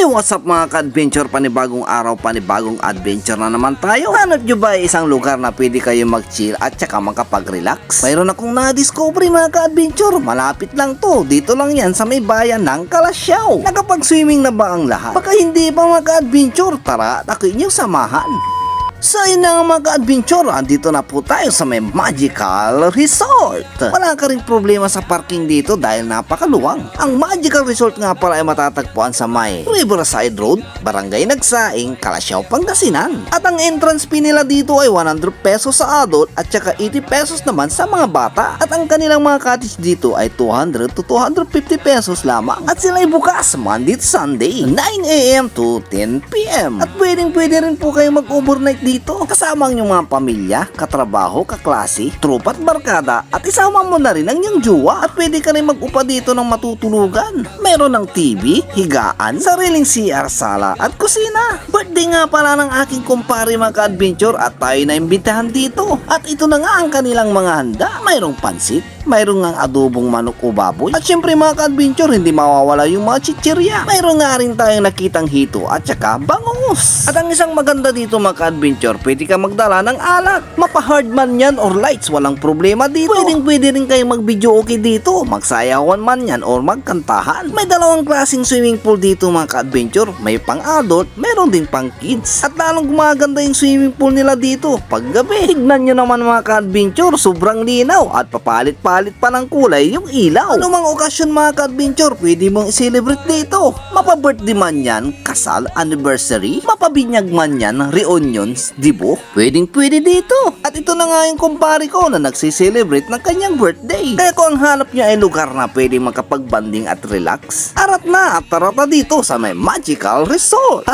What's up mga ka-adventure? Panibagong araw, panibagong adventure na naman tayo. Hanap nyo ba isang lugar na pwede kayo mag-chill at saka makapag-relax? Mayroon akong na-discovery mga ka-adventure. Malapit lang to. Dito lang yan sa may bayan ng Kalasyaw. Nakapag-swimming na ba ang lahat? Baka hindi pa mga ka-adventure. Tara, takoy nyo samahan. So yun na mga ka-adventure, andito na po tayo sa may Magical Resort. Wala ka rin problema sa parking dito dahil napakaluwang. Ang Magical Resort nga pala ay matatagpuan sa may Riverside Road, Barangay Nagsaing, Kalasyaw, Pangasinan. At ang entrance fee nila dito ay 100 pesos sa adult at saka 80 pesos naman sa mga bata. At ang kanilang mga cottage dito ay 200 to 250 pesos lamang. At sila ay bukas Monday to Sunday, 9 AM to 10 PM. At pwede rin po kayo mag-overnight dito kasama ang inyong mga pamilya, katrabaho, kaklase, tropa at barkada at isama mo na rin ang iyong jowa at pwede ka rin mag-upa dito ng matutulugan. Meron ng TV, higaan, sariling CR, sala at kusina. Birthday nga pala ng aking kumpare mga ka-adventure at tayo na imbitahan dito. At ito na nga ang kanilang mga handa. Mayroong pansit, mayroong nga adobong manok o baboy. At syempre mga ka-adventure, hindi mawawala yung mga chichirya. Mayroong nga rin tayong nakitang hito at saka bangus. At ang isang maganda dito mga ka-adventure, pwede ka magdala ng alak. Mapa-hard man yan or lights, walang problema dito. Pwede rin kayo mag-video okay dito. Magsayawan man yan or magkantahan. May dalawang klaseng swimming pool dito mga ka-adventure. May pang-adult, meron din pang-kids. At lalong gumaganda yung swimming pool nila dito pag gabi. Tignan nyo naman mga ka-adventure, sobrang linaw at papalit-palit pa ng kulay yung ilaw. Ano mang okasyon mga ka-adventure, pwede mong i-celebrate dito. Mapa-birthday man yan, kasal, anniversary, mapabinyag man yan, reunions, dibo, pwede dito. At ito na nga yung kumpare ko na nagsiselebrate ng kanyang birthday. Kaya kung ang hanap niya ay lugar na pwede makapag-banding at relax, arat na at tarata dito sa may Magical Resort.